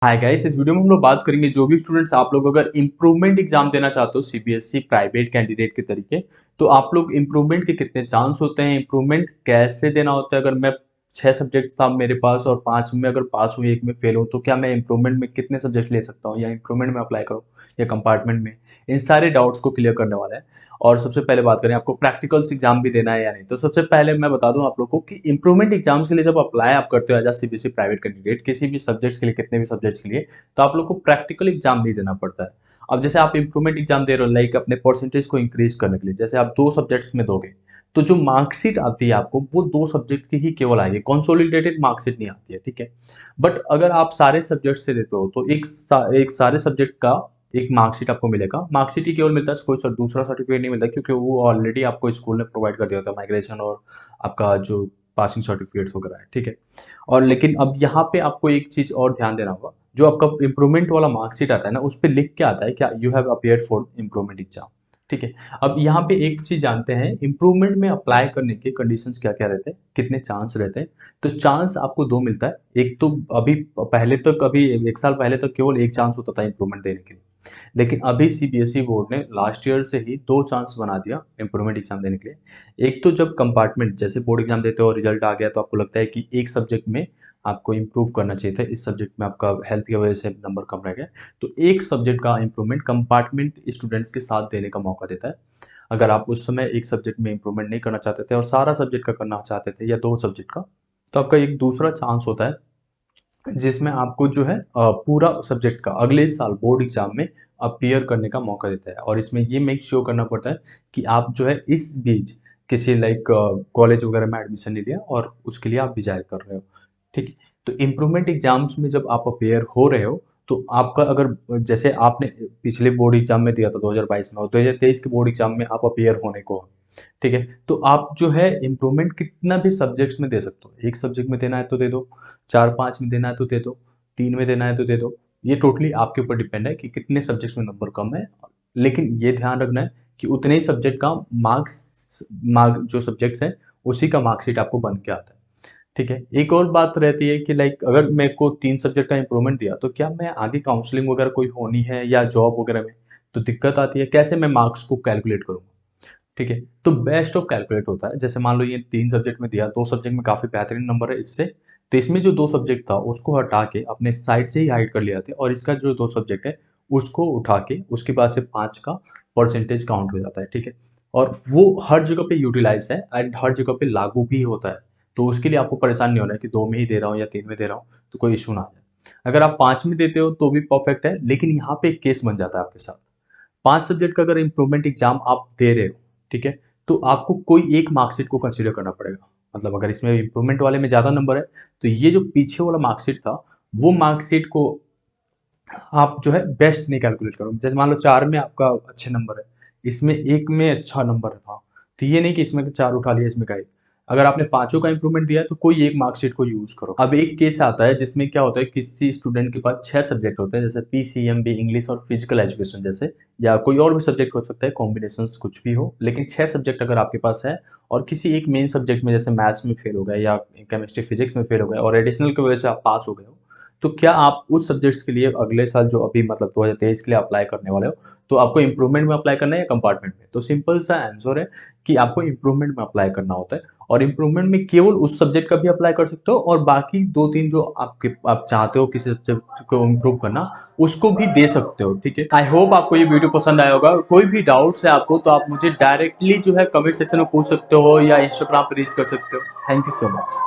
Hi guys, इस video में हम लोग बात करेंगे जो भी स्टूडेंट्स आप लोग अगर इम्प्रूवमेंट एग्जाम देना चाहते हो सीबीएसई प्राइवेट कैंडिडेट के तरीके, तो आप लोग इम्प्रूवमेंट के कितने चांस होते हैं, इम्प्रूवमेंट कैसे देना होता है। अगर मैं 6 सब्जेक्ट था मेरे पास और 5 में अगर पास हुई, एक में फेल हूँ, तो क्या मैं इम्प्रूवमेंट में कितने सब्जेक्ट ले सकता हूँ या इम्प्रूवमेंट में अप्लाई करूँ या कंपार्टमेंट में, इन सारे डाउट्स को क्लियर करने वाला है। और सबसे पहले बात करें आपको प्रैक्टिकल्स एग्जाम भी देना है या नहीं, तो सबसे पहले मैं बता दूं आप लोग को कि इम्प्रूवमेंट एग्जाम्स के लिए जब अप्लाई आप करते हो एज सीबीएसई प्राइवेट कैंडिडेट किसी भी सब्जेक्ट्स के लिए, कितने भी सब्जेक्ट्स के लिए, तो आप लोग को प्रैक्टिकल एग्जाम नहीं देना पड़ता है। अब जैसे आप इंप्रूवमेंट एग्जाम दे रहे हो लाइक अपने परसेंटेज को इंक्रीज करने के लिए, जैसे आप 2 सब्जेक्ट्स में दोगे तो जो मार्कशीट आती है आपको वो 2 सब्जेक्ट की ही केवल आएगी, कंसोलिडेटेड मार्कशीट नहीं आती है, ठीक है। बट अगर आप सारे सब्जेक्ट से देते हो तो एक सारे सब्जेक्ट का एक मार्कशीट आपको मिलेगा। मार्कशीट ही केवल मिलता है, कोई दूसरा सर्टिफिकेट नहीं मिलता, क्योंकि वो ऑलरेडी आपको स्कूल ने प्रोवाइड कर दिया होता है, माइग्रेशन और आपका जो पासिंग सर्टिफिकेट्स वगैरह है, ठीक है। और लेकिन अब यहाँ पे आपको एक चीज और ध्यान देना होगा, जो आपका इंप्रूवमेंट वाला मार्कशीट आता है ना, उस पर लिख के आता है क्या you have appeared for improvement exam, ठीक है। अब यहाँ पे एक चीज जानते हैं, इंप्रूवमेंट में अप्लाई करने के कंडीशंस क्या क्या रहते हैं, कितने चांस रहते हैं। तो चांस आपको दो मिलता है। एक तो अभी पहले तक, अभी 1 साल पहले तक केवल एक चांस होता था इंप्रूवमेंट देने के लिए, लेकिन अभी सीबीएसई बोर्ड ने लास्ट ईयर से ही 2 चांस बना दिया इंप्रूवमेंट एग्जाम देने के लिए। एक तो जब कंपार्टमेंट जैसे बोर्ड एग्जाम देते हो और रिजल्ट आ गया तो आपको लगता है कि एक सब्जेक्ट में आपको इम्प्रूव करना चाहिए था, इस सब्जेक्ट में आपका हेल्थ की वजह से नंबर कम रह गया, तो एक सब्जेक्ट का इंप्रूवमेंट कंपार्टमेंट स्टूडेंट्स के साथ देने का मौका देता है। अगर आप उस समय एक सब्जेक्ट में इंप्रूवमेंट नहीं करना चाहते थे और सारा सब्जेक्ट का करना चाहते थे या 2 सब्जेक्ट का, तो आपका एक दूसरा चांस होता है जिसमें आपको जो है पूरा सब्जेक्ट्स का अगले साल बोर्ड एग्जाम में अपीयर करने का मौका देता है। और इसमें ये मेक श्योर करना पड़ता है कि आप जो है इस बीच किसी लाइक कॉलेज वगैरह में एडमिशन ले लिया और उसके लिए आप डिजायर कर रहे हो, ठीक है। तो इम्प्रूवमेंट एग्जाम्स में जब आप अपेयर हो रहे हो, तो आपका अगर जैसे आपने पिछले बोर्ड एग्जाम में दिया था 2022 में और 2023 के बोर्ड एग्जाम में आप अपेयर होने को हो, ठीक है, तो आप जो है इम्प्रूवमेंट कितना भी सब्जेक्ट्स में दे सकते हो। एक सब्जेक्ट में देना है तो दे दो, 4-5 में देना है तो दे दो, 3 में देना है तो दे दो। ये टोटली आपके ऊपर डिपेंड है कि कितने सब्जेक्ट्स में नंबर कम है। लेकिन ये ध्यान रखना है कि उतने ही सब्जेक्ट का मार्क जो सब्जेक्ट्स हैं उसी का मार्कशीट आपको बन के आता है, ठीक है। एक और बात रहती है कि लाइक अगर मेरे को 3 सब्जेक्ट का इंप्रूवमेंट दिया तो क्या मैं आगे काउंसलिंग वगैरह कोई होनी है या जॉब वगैरह में, तो दिक्कत आती है, कैसे मैं मार्क्स को कैलकुलेट करूँ, ठीक है। तो बेस्ट ऑफ कैलकुलेट होता है, जैसे मान लो ये 3 सब्जेक्ट में दिया, 2 सब्जेक्ट में काफी बेहतरीन नंबर है इससे, तो इसमें जो 2 सब्जेक्ट था उसको हटा के अपने साइड से ही हाइड कर लिया था, और इसका जो 2 सब्जेक्ट है उसको उठा के उसके बाद से 5 का परसेंटेज काउंट हो जाता है, ठीक है। और वो हर जगह पे यूटिलाइज है एंड हर जगह पे लागू भी होता है। तो उसके लिए आपको परेशान नहीं होना है कि 2 में ही दे रहा हूँ या 3 में दे रहा हूँ तो कोई इशू ना आ जाए। अगर आप 5 में देते हो तो भी परफेक्ट है, लेकिन यहाँ पे एक केस बन जाता है आपके साथ। 5 सब्जेक्ट का अगर इंप्रूवमेंट एग्जाम आप दे रहे हो, ठीक है, तो आपको कोई एक मार्कशीट को कंसीडर करना पड़ेगा। मतलब अगर इसमें इंप्रूवमेंट वाले में ज्यादा नंबर है, तो ये जो पीछे वाला मार्कशीट था वो मार्कशीट को आप जो है बेस्ट नहीं कैलकुलेट करो। जैसे मान लो 4 में आपका अच्छे नंबर है, इसमें एक में अच्छा नंबर था, तो ये नहीं कि इसमें 4 उठा लिया इसमें का एक। अगर आपने पांचों का इंप्रूवमेंट दिया है तो कोई एक मार्कशीट को यूज करो। अब एक केस आता है जिसमें क्या होता है, किसी स्टूडेंट के पास 6 सब्जेक्ट होते हैं, जैसे पीसीएमबी, इंग्लिश और फिजिकल एजुकेशन जैसे, या कोई और भी सब्जेक्ट हो सकता है, कॉम्बिनेशन कुछ भी हो, लेकिन 6 सब्जेक्ट अगर आपके पास है और किसी एक मेन सब्जेक्ट में जैसे मैथ्स में फेल हो गए या केमिस्ट्री फिजिक्स में फेल हो गए और एडिशनल की वजह से आप पास हो गए हो, तो क्या आप उस सब्जेक्ट्स के लिए अगले साल जो अभी मतलब 2023 के लिए अप्लाई करने वाले हो, तो आपको इंप्रूवमेंट में अप्लाई करना है या कंपार्टमेंट में? तो सिंपल सा आंसर है कि आपको इंप्रूवमेंट में अप्लाई करना होता है। और इंप्रूवमेंट में केवल उस सब्जेक्ट का भी अप्लाई कर सकते हो और बाकी 2-3 जो आप चाहते हो किसी सब्जेक्ट को इम्प्रूव करना, उसको भी दे सकते हो, ठीक है। आई होप आपको ये वीडियो पसंद आया होगा। कोई भी डाउट्स है आपको तो आप मुझे डायरेक्टली जो है कमेंट सेक्शन में पूछ सकते हो या इंस्टाग्राम पे रीच कर सकते हो। Thank you so much.